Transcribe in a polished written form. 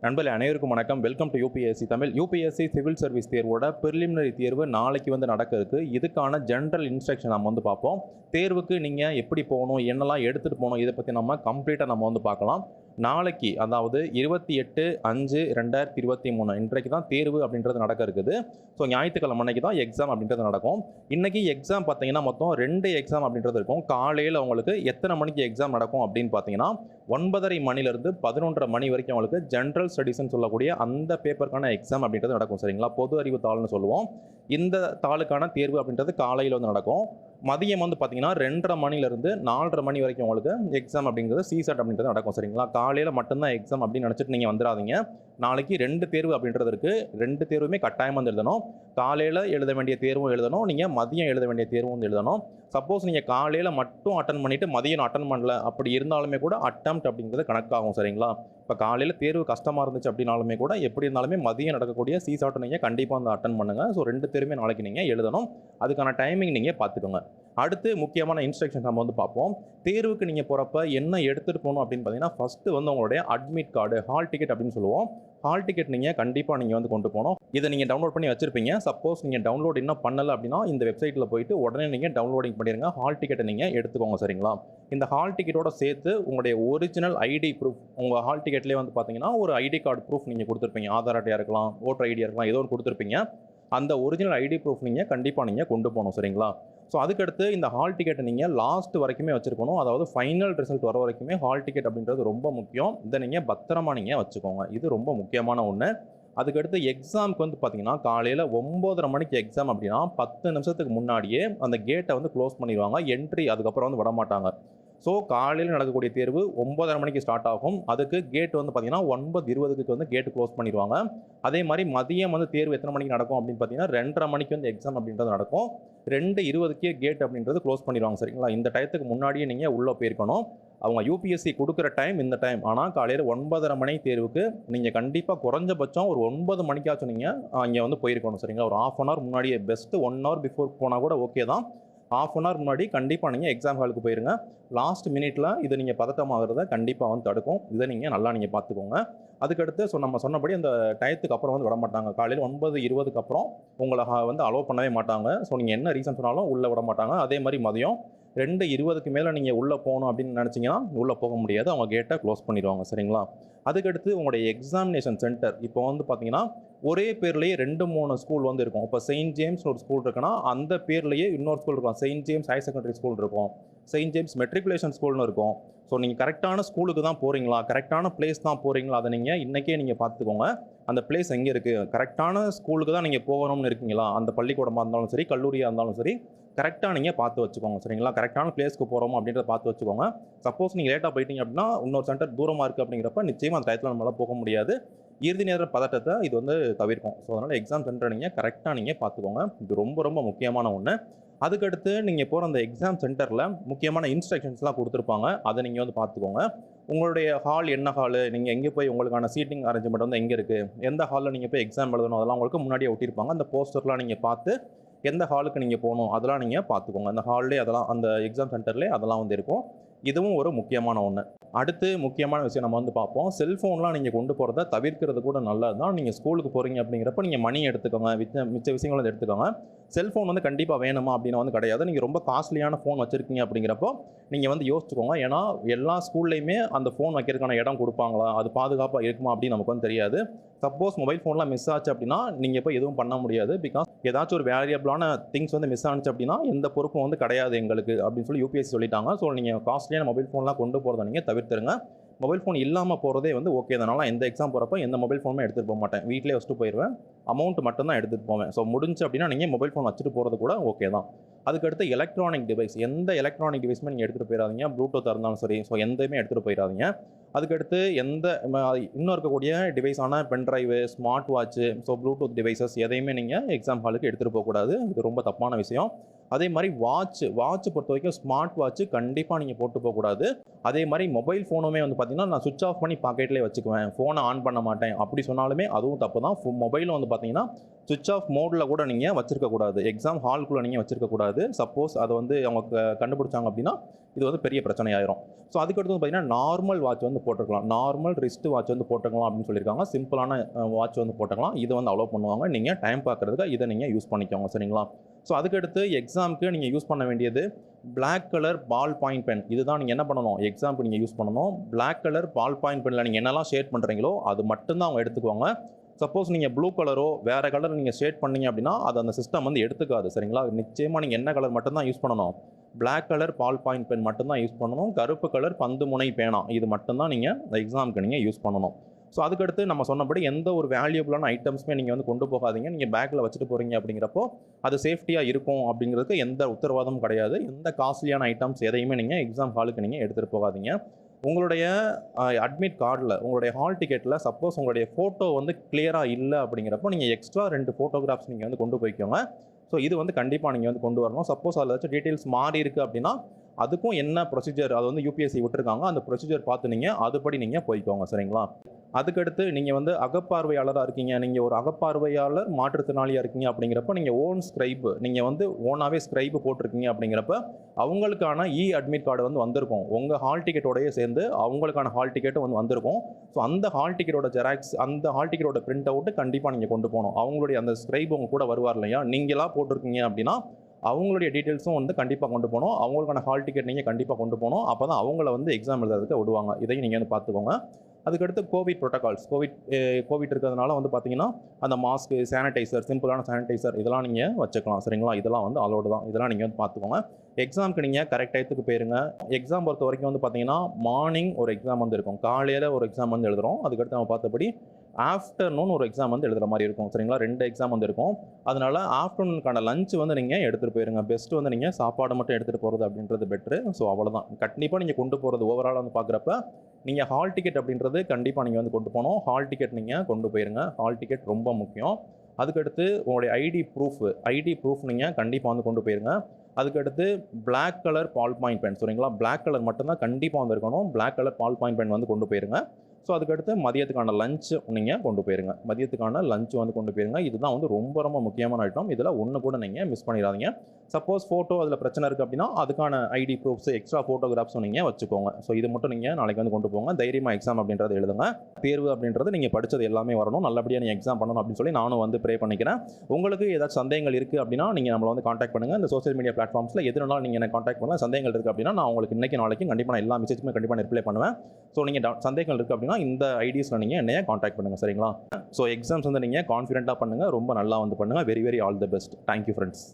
நண்பர்களே அனைவருக்கும் வணக்கம். Welcome to UPSC Tamil. UPSC civil service தேர்வோட பிரிலிமினரி தேர்வு நாளைக்கு நடக்க இருக்கு. இதுக்கான ஜென்ரல் இன்ஸ்ட்ரக்ஷன் நம்ம பார்ப்போம். தேர்வுக்கு நீங்கள் எப்படி போகணும், என்னெல்லாம் எடுத்துகிட்டு போகணும், இதை பற்றி நம்ம கம்ப்ளீட்டாக நம்ம பார்க்கலாம். நாளைக்கு, அதாவது 28/5/2023 இன்றைக்கு தான் தேர்வு அப்படின்றது நடக்க இருக்குது. ஸோ ஞாயிற்றுக்கிழமை அன்னைக்கு தான் எக்ஸாம் அப்படின்றது நடக்கும். இன்றைக்கி எக்ஸாம் பார்த்தீங்கன்னா மொத்தம் 2 எக்ஸாம் அப்படின்றது இருக்கும். காலையில் உங்களுக்கு எத்தனை மணிக்கு எக்ஸாம் நடக்கும் அப்படின்னு பார்த்தீங்கன்னா 9:30 மணிலேருந்து 11:30 மணி வரைக்கும் உங்களுக்கு ஜென்ரல் ஸ்டடீஸ்ன்னு சொல்லக்கூடிய அந்த பேப்பருக்கான எக்ஸாம் அப்படின்றது நடக்கும். சரிங்களா? பொது அறிவு தாள்னு சொல்லுவோம். இந்த தாளுக்கான தேர்வு அப்படின்றது காலையில் நடக்கும். மதியம் பார்த்தீங்கன்னா 2:30 மணிலேருந்து 4:30 மணி வரைக்கும் உங்களுக்கு எக்ஸாம் அப்படிங்கிறது சிசாட் அப்படின்றது நடக்கும். சரிங்களா? காலையில் மட்டும்தான் எக்ஸாம் அப்படின்னு நினச்சிட்டு நீங்கள் வந்துடாதீங்க. நாளைக்கு 2 தேர்வு அப்படின்றது இருக்குது. 2 தேர்வுமே கட்டாயமாக எழுதணும். காலையில் எழுத வேண்டிய தேர்வும் எழுதணும், நீங்கள் மதியம் எழுத வேண்டிய தேர்வும் எழுதணும். சப்போஸ் நீங்கள் காலையில் மட்டும் அட்டன் பண்ணிவிட்டு மதியம் அட்டன் பண்ணல அப்படி இருந்தாலுமே கூட அட்டெம்ப்ட் அப்படிங்கிறது கணக்காகும். சரிங்களா? இப்போ காலையில் தேர்வு கஷ்டமாக இருந்துச்சு அப்படின்னாலுமே கூட எப்படி இருந்தாலுமே மதியம் நடக்கக்கூடிய சிசாட்டை நீங்கள் கண்டிப்பாக அட்டன் பண்ணுங்கள். ஸோ 2 தேர்வுமே நாளைக்கு நீங்கள் எழுதணும். அதுக்கான டைமிங் நீங்கள் பார்த்துக்கோங்க. அடுத்து முக்கியமான இன்ஸ்ட்ரக்ஷன் நம்ம பார்ப்போம். தேர்வுக்கு நீங்கள் போகிறப்ப என்ன எடுத்துகிட்டு போகணும் அப்படின்னு பார்த்தீங்கன்னா ஃபஸ்ட்டு உங்களுடைய அட்மிட் கார்டு, ஹால் டிக்கெட் அப்படின்னு சொல்லுவோம். ஹால் டிக்கெட் நீங்கள் கண்டிப்பாக நீங்கள் கொண்டு போகணும். இதை நீங்கள் டவுன்லோட் பண்ணி வச்சுருப்பீங்க. சப்போஸ் நீங்கள் டவுன்லோட் இன்னும் பண்ணலை அப்படின்னா இந்த வெப்சைட்டில் போயிட்டு உடனே நீங்கள் டவுன்லோடிங் பண்ணிடுங்க. ஹால் டிக்கெட்டை நீங்கள் எடுத்துக்கோங்க. சரிங்களா? இந்த ஹால் டிக்கெட்டோட சேர்த்து உங்களுடைய ஒரிஜினல் ஐடி ப்ரூஃப், உங்கள் ஹால் டிக்கெட்லேயே பார்த்தீங்கன்னா ஒரு ஐடி கார்டு ப்ரூஃப் நீங்கள் கொடுத்துருப்பீங்க. ஆதார் அட்டையாக இருக்கலாம், ஓட்டர் ஐடியாக இருக்கலாம், ஏதோ ஒன்று கொடுத்துருப்பீங்க. அந்த ஒரிஜினல் ஐடி ப்ரூஃப் நீங்கள் கண்டிப்பாக கொண்டு போகணும். சரிங்களா? ஸோ அதுக்கடுத்து இந்த ஹால் டிக்கெட்டை நீங்கள் லாஸ்ட் வரைக்குமே வச்சுருக்கணும். அதாவது ஃபைனல் ரிசல்ட் வர வரைக்குமே ஹால் டிக்கெட் அப்படின்றது ரொம்ப முக்கியம். இதை நீங்கள் பத்திரமா நீங்கள் வச்சுக்கோங்க. இது ரொம்ப முக்கியமான ஒன்று. அதுக்கடுத்து எக்ஸாமுக்கு பார்த்தீங்கன்னா காலையில் 9:30 மணிக்கு எக்ஸாம் அப்படின்னா 10 நிமிஷத்துக்கு முன்னாடியே அந்த கேட்டை க்ளோஸ் பண்ணிடுவாங்க. என்ட்ரி அதுக்கப்புறம் விட மாட்டாங்க. ஸோ காலையில் நடக்கக்கூடிய தேர்வு 9:30 மணிக்கு ஸ்டார்ட் ஆகும். அதுக்கு கேட் பார்த்தீங்கன்னா 9:20க்கு கேட்டு க்ளோஸ் பண்ணிடுவாங்க. அதே மாதிரி மதியம் தேர்வு எத்தனை மணிக்கு நடக்கும் அப்படின்னு பார்த்தீங்கன்னா 2:30 மணிக்கு எக்ஸாம் அப்படின்றது நடக்கும். 2:20க்கே கேட் அப்படின்றது க்ளோஸ் பண்ணிடுவாங்க. சரிங்களா? இந்த டயத்துக்கு முன்னாடியே நீங்கள் உள்ளே போயிருக்கணும். அவங்க யூபிஎஸ்சி கொடுக்குற டைம் இந்த டைம். ஆனால் காலையில் 9:30 மணி தேர்வுக்கு நீங்கள் கண்டிப்பாக குறைஞ்சபட்சம் ஒரு 9 மணிக்காச்சும் நீங்கள் இங்கே போயிருக்கணும். சரிங்களா? ஒரு 1/2 அன் ஹவர் முன்னாடியே, பெஸ்ட்டு 1 ஹவர் பிஃபோர் போனால் கூட ஓகே தான். 1/2 அன் ஹவர் முன்னாடி கண்டிப்பாக நீங்கள் எக்ஸாம் ஹாலுக்கு போயிருங்க. லாஸ்ட் மினிட்ல இதை நீங்கள் பதட்டமாகிறத கண்டிப்பாக தடுக்கும். இதை நீங்கள் நல்லா பார்த்துக்கோங்க. அதுக்கடுத்து நம்ம சொன்னபடி அந்த டயத்துக்கு அப்புறம் விட மாட்டாங்க. காலையில் 9:20க்கு அப்புறம் உங்களை அலோவ் பண்ணவே மாட்டாங்க. ஸோ நீங்கள் என்ன ரீசன் சொன்னாலும் உள்ளே விட மாட்டாங்க. அதே மாதிரி மதியம் 2:20க்கு மேலே நீங்கள் உள்ளே போகணும் அப்படின்னு நினச்சிங்கன்னா உள்ளே போக முடியாது. அவங்க கேட்டை க்ளோஸ் பண்ணிடுவாங்க. சரிங்களா? அதுக்கடுத்து உங்களுடைய எக்ஸாமினேஷன் சென்டர் இப்போ பார்த்தீங்கன்னா ஒரே பேர்லேயே 2-3 ஸ்கூல் இருக்கும். இப்போ செயின்ட் ஜேம்ஸ் ஒரு ஸ்கூல் இருக்குன்னா அந்த பேர்லேயே இன்னொரு ஸ்கூல் இருக்கும். Saint James higher secondary school இருக்கும், செயின்ட் ஜேம்ஸ் மெட்ரிகுலேஷன் ஸ்கூல்னு இருக்கும். ஸோ நீங்கள் கரெக்டான ஸ்கூலுக்கு தான் போகிறீங்களா, கரெக்டான பிளேஸ் தான் போகிறீங்களா, அதை நீங்கள் இன்றைக்கே நீங்கள் பார்த்துக்கோங்க. அந்த பிளேஸ் எங்கே இருக்குது, கரெக்டான ஸ்கூலுக்கு தான் நீங்கள் போகணும்னு இருக்கீங்களா, அந்த பள்ளிக்கூடமாக இருந்தாலும் சரி, கல்லூரியாக இருந்தாலும் சரி, கரெக்டாக நீங்கள் பார்த்து வச்சுக்கோங்க. சரிங்களா? கரெக்டான பிளேஸ்க்கு போகிறோம் அப்படின்றத பார்த்து வச்சுக்கோங்க. சப்போஸ் நீங்கள் லேட்டாக போயிட்டீங்க அப்படின்னா இன்னொரு சென்டர் தூரமாக இருக்குது அப்படிங்கிறப்ப நிச்சயமாக அந்த டயத்தில் நம்மளால் போக முடியாது. இறுதி நேர பதட்டத்தை இது தவிர்க்கும். ஸோ அதனால் எக்ஸாம் சென்டரை நீங்கள் கரெக்டாக நீங்கள் பார்த்துக்கோங்க. இது ரொம்ப ரொம்ப முக்கியமான ஒன்று. அதுக்கடுத்து நீங்கள் போகிற அந்த எக்ஸாம் சென்டரில் முக்கியமான இன்ஸ்ட்ரக்ஷன்ஸ்லாம் கொடுத்துருப்பாங்க. அதை நீங்கள் பார்த்துக்கோங்க. உங்களுடைய ஹால் என்ன ஹாலு, நீங்கள் எங்கே போய் உங்களுக்கான சீட்டிங் அரேஞ்ச்மெண்ட் எங்கே இருக்குது, எந்த ஹாலில் நீங்கள் போய் எக்ஸாம் எழுதணும், அதெல்லாம் உங்களுக்கு முன்னாடியே ஒட்டியிருப்பாங்க. அந்த போஸ்டர்லாம் நீங்கள் பார்த்து எந்த ஹாலுக்கு நீங்கள் போகணும் அதெல்லாம் நீங்கள் பார்த்துக்கோங்க. அந்த ஹால்லே அதெல்லாம், அந்த எக்ஸாம் சென்டர்லேயே அதெல்லாம் இருக்கும். இதுவும் ஒரு முக்கியமான ஒன்று. அடுத்து முக்கியமான விஷயம் நம்ம பார்ப்போம். செல்ஃபோன்லாம் நீங்கள் கொண்டு போகிறத தவிர்க்கிறது கூட நல்லது தான். நீங்கள் ஸ்கூலுக்கு போகிறீங்க அப்படிங்கிறப்ப நீங்கள் மணி எடுத்துக்கோங்க, மிச்ச விஷயங்களும் எடுத்துக்கோங்க. செல்ஃபோன் கண்டிப்பாக வேணுமா அப்படின்னு கிடையாது. நீங்கள் ரொம்ப காஸ்ட்லியான ஃபோன் வச்சுருக்கீங்க அப்படிங்கிறப்போ நீங்கள் யோசிச்சுக்கோங்க. ஏன்னா எல்லா ஸ்கூல்லையுமே அந்த ஃபோன் வைக்கிறதுக்கான இடம் கொடுப்பாங்களா, அது பாதுகாப்பாக இருக்குமா அப்படின்னு நமக்கு தெரியாது. சப்போஸ் மொபைல் ஃபோன்லாம் மிஸ் ஆச்சு அப்படின்னா நீங்கள் இப்போ எதுவும் பண்ண முடியாது. பிகாஸ் ஏதாச்சும் ஒரு வேரியபிளான திங்ஸ் மிஸ் ஆனிச்சு அப்படின்னா எந்த பொறுப்பும் கிடையாது எங்களுக்கு அப்படின்னு சொல்லி யூபிஎஸ்சி சொல்லிட்டாங்க. ஸோ நீங்கள் காஸ்ட்லியான மொபைல் ஃபோன்லாம் கொண்டு போகிறத நீங்கள் தவிர்த்துருங்க. மொபைல் ஃபோன் இல்லாமல் போகிறதே ஓகே தானால எந்த எக்ஸாம் போகிறப்ப எந்த மொபைல் ஃபோனுமே எடுத்துகிட்டு போக மாட்டேன். வீட்டிலே வச்சுட்டு போயிடுவேன். அமௌண்ட் மட்டும் தான் எடுத்துகிட்டு போவேன். ஸோ முடிஞ்சு அப்படின்னா நீங்கள் மொபைல் ஃபோன் வச்சுட்டு போகிறது கூட ஓகே தான். அதுக்கடுத்து எலக்ட்ரானிக் டிவைஸ், எந்த எலக்ட்ரானிக் டிவைஸுமே நீங்கள் எடுத்துகிட்டு போயிடாதீங்க. ப்ளூடூத்தாக இருந்தாலும் சரி, ஸோ எந்தையுமே எடுத்துகிட்டு போயிடாதீங்க. அதுக்கடுத்து இன்னும் இருக்கக்கூடிய டிவைஸான pen drive, smart watch, so Bluetooth devices எதையுமே நீங்கள் எக்ஸாம் ஹாலுக்கு எடுத்துகிட்டு போகக்கூடாது. இது ரொம்ப தப்பான விஷயம். அதே மாதிரி வாட்ச் பொறுத்த வரைக்கும் ஸ்மார்ட் வாட்ச்சு கண்டிப்பாக நீங்கள் போட்டு போகக்கூடாது. அதே மாதிரி மொபைல் ஃபோனுமே பார்த்தீங்கன்னா நான் சுவிட்ச் ஆஃப் பண்ணி பாக்கெட்லேயே வச்சுக்குவேன், ஃபோனை ஆன் பண்ண மாட்டேன் அப்படி சொன்னாலுமே அதுவும் தப்பு தான். மொபைலும் பார்த்தீங்கன்னா சுவிட்ச் ஆஃப் மோடில் கூட நீங்கள் வச்சிருக்கக்கூடாது. எக்ஸாம் ஹால்குள்ளே நீங்கள் வச்சிருக்கக்கூடாது. கிடையாது. சப்போஸ் அதை வந்து அவங்க கண்டுபிடிச்சாங்க அப்படின்னா இது வந்து பெரிய பிரச்சனை ஆயிரும். ஸோ அதுக்கடுத்து வந்து பார்த்தீங்கன்னா நார்மல் வாட்ச் வந்து போட்டுக்கலாம், நார்மல் ரிஸ்ட் வாட்ச் வந்து போட்டுக்கலாம் அப்படின்னு சொல்லியிருக்காங்க. சிம்பிளான வாட்ச் வந்து போட்டுக்கலாம். இது வந்து அலோவ் பண்ணுவாங்க. நீங்கள் டைம் பார்க்குறதுக்கு இதை நீங்கள் யூஸ் பண்ணிக்கோங்க, சரிங்களா? ஸோ அதுக்கடுத்து எக்ஸாமுக்கு நீங்கள் யூஸ் பண்ண வேண்டியது black colour ball point pen. இதுதான் நீங்கள் என்ன பண்ணணும், எக்ஸாமுக்கு நீங்கள் யூஸ் பண்ணணும். பிளாக் கலர் பால் பாயிண்ட் பெனில் நீங்கள் என்னெல்லாம் ஷேட் பண்ணுறீங்களோ அது மட்டும்தான் அவங்க எடுத்துக்குவாங்க. சப்போஸ் நீங்கள் ப்ளூ கலரோ வேறு கலர் நீங்கள் ஷேட் பண்ணீங்க அப்படின்னா அது அந்த சிஸ்டம் வந்து எடுத்துக்காது, சரிங்களா? நிச்சயமாக நீங்கள் என்ன கலர் மட்டும்தான் யூஸ் பண்ணணும், black colour ball point pen மட்டும்தான் யூஸ் பண்ணணும். கருப்பு கலர் பந்து முனை பேனா இது மட்டும்தான் நீங்கள் இந்த எக்ஸாமுக்கு நீங்கள் யூஸ் பண்ணணும். ஸோ அதுக்கடுத்து நம்ம சொன்னபடி எந்த ஒரு வேல்யூபிளான ஐட்டம்ஸுமே நீங்கள் வந்து கொண்டு போகாதீங்க. நீங்கள் பேக்கில் வச்சுட்டு போகிறீங்க அப்படிங்கிறப்போ அது சேஃப்டியாக இருக்கும் அப்படிங்கிறதுக்கு எந்த உத்தரவாதமும் கிடையாது. எந்த காஸ்ட்லியான ஐட்டம்ஸ் எதையுமே நீங்கள் எக்ஸாம் ஹாலுக்கு நீங்கள் எடுத்துகிட்டு போகாதீங்க. உங்களுடைய அட்மிட் கார்டில் உங்களுடைய ஹால் டிக்கெட்டில் சப்போஸ் உங்களுடைய ஃபோட்டோ வந்து கிளியராக இல்லை அப்படிங்கிறப்போ நீங்கள் எக்ஸ்ட்ரா 2 ஃபோட்டோகிராஃப்ஸ் நீங்கள் வந்து கொண்டு போய்க்கோங்க. ஸோ இது வந்து கண்டிப்பாக நீங்கள் வந்து கொண்டு வரணும். சப்போஸ் அதில் ஏதாச்சும் டீட்டெயில்ஸ் மாறி இருக்குது அப்படின்னா அதுக்கும் என்ன ப்ரொசீஜர் அது வந்து யூபிஎஸ்சி விட்டுருக்காங்க, அந்த ப்ரொசீஜர் பார்த்து நீங்கள் அதுபடி நீங்கள் போய்க்கோங்க, சரிங்களா? அதுக்கடுத்து நீங்கள் வந்து அகப்பார்வையாளராக இருக்கீங்க, நீங்கள் ஒரு அகப்பார்வையாளர் மாற்றுத்திறனாளியாக இருக்கீங்க அப்படிங்கிறப்ப நீங்கள் ஓன் ஸ்கிரைப்பு நீங்கள் வந்து ஓனாகவே ஸ்கிரைப்பு போட்டிருக்கீங்க அப்படிங்கிறப்ப அவங்களுக்கான அட்மிட் கார்டு வந்து வந்திருக்கும். உங்கள் ஹால் டிக்கெட்டோடையே சேர்ந்து அவங்களுக்கான ஹால் டிக்கெட்டும் வந்து வந்திருக்கும். ஸோ அந்த ஹால் டிக்கெட்டோட ஜெராக்ஸ் அந்த ஹால் டிக்கெட்டோட பிரிண்ட் அவுட்டு கண்டிப்பாக நீங்கள் கொண்டு போகணும். அவங்களுடைய அந்த ஸ்கிரைப் உங்க கூட வருவார் இல்லையா, நீங்களாக போட்டிருக்கீங்க அப்படின்னா அவங்களுடைய டீட்டெயில்ஸும் வந்து கண்டிப்பாக கொண்டு போகணும். அவங்களுக்கான ஹால் டிக்கெட் நீங்கள் கண்டிப்பாக கொண்டு போகணும். அப்போ தான் அவங்கள வந்து எக்ஸாம் எழுதுறதுக்கு விடுவாங்க. இதையும் நீங்கள் வந்து பார்த்துக்கோங்க. அதுக்கடுத்து கோவிட் ப்ரோட்டோகால்ஸ், கோவிட் இருக்கிறதுனால வந்து பார்த்தீங்கன்னா அந்த மாஸ்க்கு, சானிடைசர், சிம்பிளான சானிடைசர் இதெல்லாம் நீங்கள் வச்சுக்கலாம், சரிங்களா? இதெல்லாம் வந்து அலோடு தான். இதெல்லாம் நீங்கள் வந்து பார்த்துக்கோங்க. எக்ஸாமுக்கு நீங்கள் கரெக்ட் டயத்துக்கு போயிருங்க. எக்ஸாம் பொறுத்த வரைக்கும் வந்து பார்த்தீங்கன்னா மார்னிங் ஒரு எக்ஸாம் வந்து இருக்கும், காலையில் ஒரு எக்ஸாம் வந்து எழுதுகிறோம். அதுக்கடுத்து நம்ம பார்த்தபடி ஆஃப்டர்நூன் ஒரு எக்ஸாம் வந்து எழுதுகிற மாதிரி இருக்கும், சரிங்களா? 2 எக்ஸாம் வந்து இருக்கும். அதனால் ஆஃப்டர்நூனுக்கான லஞ்ச் வந்து நீங்கள் எடுத்துகிட்டு போயிருங்க. பெஸ்ட்டு வந்து நீங்கள் சாப்பாடு மட்டும் எடுத்துகிட்டு போகிறது அப்படின்றது பெட்ரு. ஸோ அவ்வளோதான். கண்டிப்பாக நீங்கள் கொண்டு போகிறது ஓவரால் வந்து பார்க்குறப்ப நீங்கள் ஹால் டிக்கெட் அப்படின்றது கண்டிப்பாக நீங்கள் வந்து கொண்டு போகணும். ஹால் டிக்கெட் நீங்கள் கொண்டு போயிருங்க. ஹால் டிக்கெட் ரொம்ப முக்கியம். அதுக்கடுத்து உங்களுடைய ஐடி ப்ரூஃப் நீங்கள் கண்டிப்பாக வந்து கொண்டு போயிருங்க. அதுக்கடுத்து black colour ball point pen, சரிங்களா? பிளாக் கலர் மட்டும்தான் கண்டிப்பாக வந்து இருக்கணும். Black colour ball point pen வந்து கொண்டு போயிருங்க. ஸோ அதுக்கடுத்து மதியத்துக்கான லஞ்சு நீங்கள் கொண்டு போயிருங்க. மதியத்துக்கான லஞ்சு வந்து கொண்டு போயிருங்க. இதுதான் வந்து ரொம்ப ரொம்ப முக்கியமான ஐட்டம். இதில் ஒன்று கூட நீங்கள் மிஸ் பண்ணிடாதீங்க. சப்போஸ் ஃபோட்டோ அதில் பிரச்சனை இருக்குது அப்படின்னா அதுக்கான ஐடி ப்ரூஃப்ஸ், எக்ஸ்ட்ரா ஃபோட்டோகிராஃப்ஸும் நீங்கள் வச்சுக்கோங்க. ஸோ இது மட்டும் நீங்கள் நாளைக்கு வந்து கொண்டு போங்க. தைரியமாக எக்ஸாம் அப்படின்றத எழுதுங்க. தேர்வு அப்படின்றது நீங்கள் படித்தது எல்லாமே வரணும், நல்லபடியாக நீங்கள் எக்ஸாம் பண்ணணும் அப்படின்னு சொல்லி நானும் வந்து ப்ரே பண்ணிக்கிறேன். உங்களுக்கு ஏதாச்சும் சந்தேகங்கள் இருக்குது அப்படின்னா நீங்கள் நம்மளை வந்து காண்டாக்ட் பண்ணுங்கள். இந்த சோஷியல் மீடியா பிளாட்ஃபார்ம்ஸில் எதுனாலும் நீங்கள் என்ன காண்டாக்ட் பண்ணுங்கள். சந்தேகங்கள் இருக்குது அப்படின்னா நான் உங்களுக்கு இன்றைக்கி நாளைக்கு கண்டிப்பாக நான் எல்லா மெசேஜுமே கண்டிப்பாக ரிப்ளை பண்ணுவேன். ஸோ நீங்கள் சந்தேகங்கள் இருக்குது அப்படின்னா இந்த ஐடிஸில் நீங்கள் என்னைய காண்டாக்ட் பண்ணுங்கள், சரிங்களா? ஸோ எக்ஸாம்ஸ் வந்து நீங்கள் கான்ஃபிடென்ட்டாக பண்ணுங்கள், ரொம்ப நல்லா வந்து பண்ணுங்கள். Very very all the best. Thank you friends.